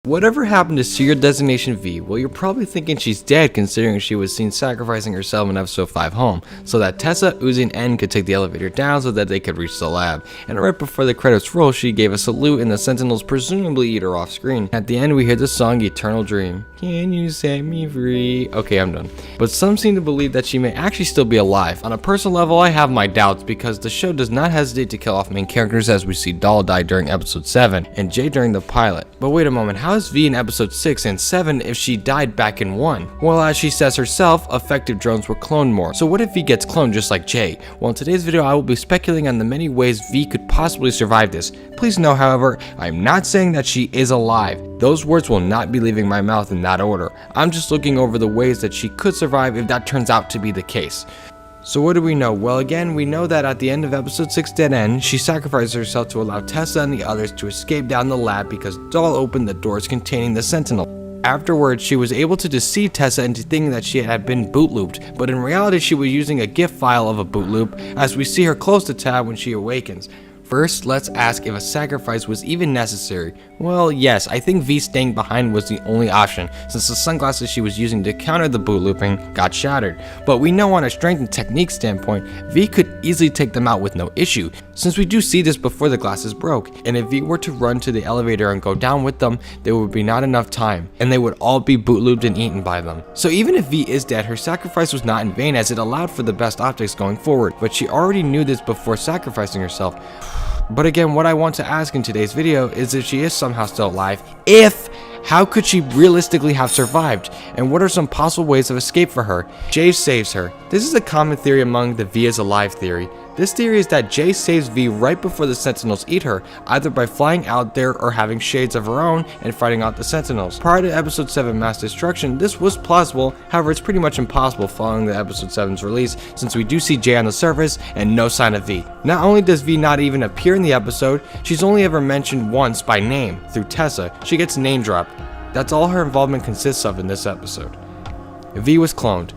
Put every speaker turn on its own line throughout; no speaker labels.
Whatever happened to Secret Designation V? Well, you're probably thinking she's dead considering she was seen sacrificing herself in episode 5 home, so that Tessa, Uzi, and N could take the elevator down so that they could reach the lab. And right before the credits roll, she gave a salute and the Sentinels presumably eat her off screen. At the end, we hear the song Eternal Dream. Can you set me free? Okay, I'm done. But some seem to believe that she may actually still be alive. On a personal level, I have my doubts because the show does not hesitate to kill off main characters, as we see Doll die during episode 7 and Jay during the pilot. But wait a moment, how is V in episode 6 and 7 if she died back in 1? Well, as she says herself, effective drones were cloned more. So what if V gets cloned just like Jay? Well, in today's video, I will be speculating on the many ways V could possibly survive this. Please know, however, I am not saying that she is alive. Those words will not be leaving my mouth in that order. I'm just looking over the ways that she could survive if that turns out to be the case. So what do we know? Well, again, we know that at the end of episode 6 Dead End, she sacrificed herself to allow Tessa and the others to escape down the lab because Doll opened the doors containing the Sentinel. Afterwards, she was able to deceive Tessa into thinking that she had been boot looped, but in reality she was using a GIF file of a boot loop, as we see her close the tab when she awakens. First, let's ask if a sacrifice was even necessary. Well, yes, I think V staying behind was the only option, since the sunglasses she was using to counter the boot looping got shattered. But we know on a strength and technique standpoint, V could easily take them out with no issue, since we do see this before the glasses broke, and if V were to run to the elevator and go down with them, there would be not enough time, and they would all be boot looped and eaten by them. So even if V is dead, her sacrifice was not in vain, as it allowed for the best optics going forward, but she already knew this before sacrificing herself. But again, what I want to ask in today's video is if she is somehow still alive, how could she realistically have survived? And what are some possible ways of escape for her? Jay saves her. This is a common theory among the V is alive theory. This theory is that Jay saves V right before the Sentinels eat her, either by flying out there or having shades of her own and fighting out the Sentinels. Prior to episode 7 Mass Destruction, this was plausible, however it's pretty much impossible following the episode 7's release, since we do see Jay on the surface and no sign of V. Not only does V not even appear in the episode, she's only ever mentioned once by name, through Tessa. She gets name dropped. That's all her involvement consists of in this episode. V was cloned.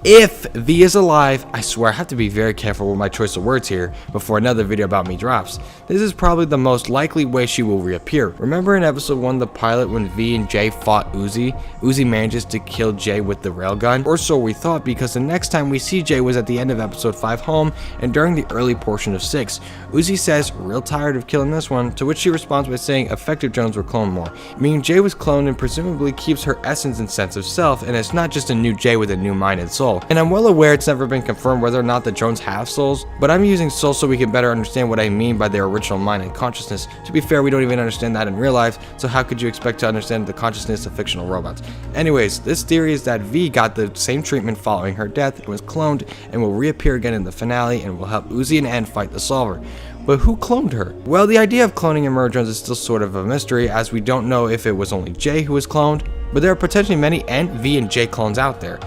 If V is alive, I swear I have to be very careful with my choice of words here before another video about me drops. This is probably the most likely way she will reappear. Remember in episode 1, the pilot, when V and Jay fought Uzi? Uzi manages to kill Jay with the railgun, or so we thought, because the next time we see Jay was at the end of episode 5 home and during the early portion of 6. Uzi says, "Real tired of killing this one," to which she responds by saying effective drones were cloned more, meaning Jay was cloned and presumably keeps her essence and sense of self, and it's not just a new Jay with a new mind and soul. And I'm well aware it's never been confirmed whether or not the drones have souls, but I'm using souls so we can better understand what I mean by their original mind and consciousness. To be fair, we don't even understand that in real life, so how could you expect to understand the consciousness of fictional robots? Anyways, this theory is that V got the same treatment following her death and was cloned and will reappear again in the finale and will help Uzi and N fight the Solver. But who cloned her? Well, the idea of cloning in Murder Drones is still sort of a mystery, as we don't know if it was only Jay who was cloned, but there are potentially many N, V, and J clones out there.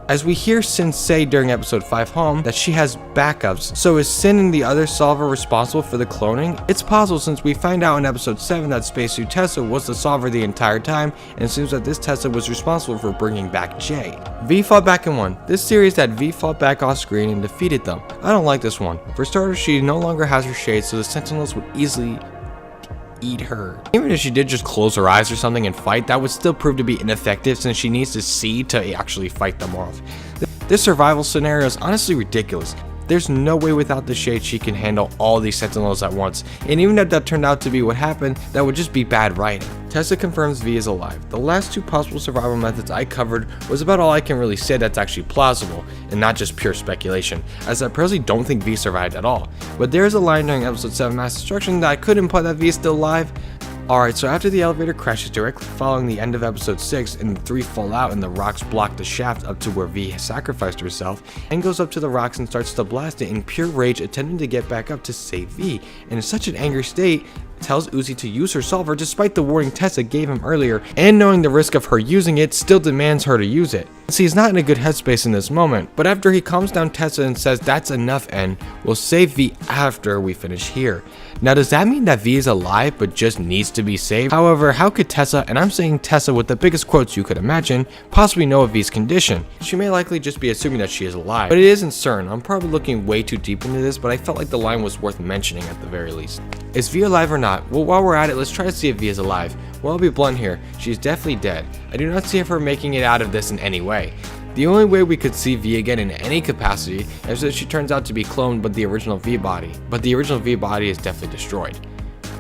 As we hear Sin say during episode 5 home that she has backups, so is Sin and the other Solver responsible for the cloning? It's possible, since we find out in episode 7 that Spacesuit Tessa was the Solver the entire time, and it seems that this Tessa was responsible for bringing back Jay. V fought back and won. This theory is that V fought back off screen and defeated them. I don't like this one. For starters, she no longer has her shades, so the Sentinels would easily eat her. Even if she did just close her eyes or something and fight, that would still prove to be ineffective, since she needs to see to actually fight them off. This survival scenario is honestly ridiculous. There's no way without the shade she can handle all these Sentinels at once, and even if that turned out to be what happened, that would just be bad writing. Tessa confirms V is alive. The last 2 possible survival methods I covered was about all I can really say that's actually plausible, and not just pure speculation, as I personally don't think V survived at all. But there is a line during episode 7 Mass Destruction that could imply that V is still alive. Alright, so after the elevator crashes directly following the end of episode 6 and the 3 fall out and the rocks block the shaft up to where V sacrificed herself, N goes up to the rocks and starts to blast it in pure rage, attempting to get back up to save V, and in such an angry state, tells Uzi to use her Solver despite the warning Tessa gave him earlier, and knowing the risk of her using it, still demands her to use it. See, he's not in a good headspace in this moment, but after he calms down Tessa and says that's enough, N, we'll save V after we finish here. Now, does that mean that V is alive but just needs to be saved? However, how could Tessa, and I'm saying Tessa with the biggest quotes you could imagine, possibly know of V's condition? She may likely just be assuming that she is alive, but it isn't certain. I'm probably looking way too deep into this, but I felt like the line was worth mentioning at the very least. Is V alive or not? not? Well, while we're at it, let's try to see if Via's alive. Well, I'll be blunt here, she's definitely dead. I do not see her making it out of this in any way. The only way we could see V again in any capacity is if she turns out to be cloned by the original V body, but the original V body is definitely destroyed.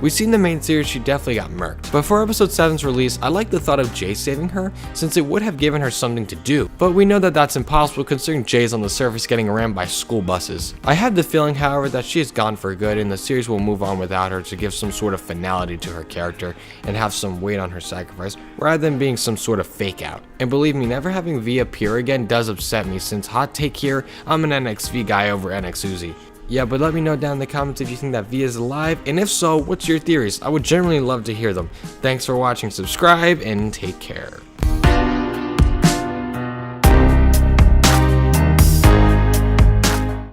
We've seen the main series, she definitely got murked. But for episode 7's release, I like the thought of Jay saving her, since it would have given her something to do. But we know that that's impossible considering Jay's on the surface getting rammed by school buses. I have the feeling, however, that she is gone for good and the series will move on without her to give some sort of finality to her character and have some weight on her sacrifice, rather than being some sort of fake out. And believe me, never having V appear again does upset me, since hot take here, I'm an NXV guy over NX Uzi. Yeah, but let me know down in the comments if you think that V is alive, and if so, what's your theories? I would generally love to hear them. Thanks for watching, subscribe, and take care.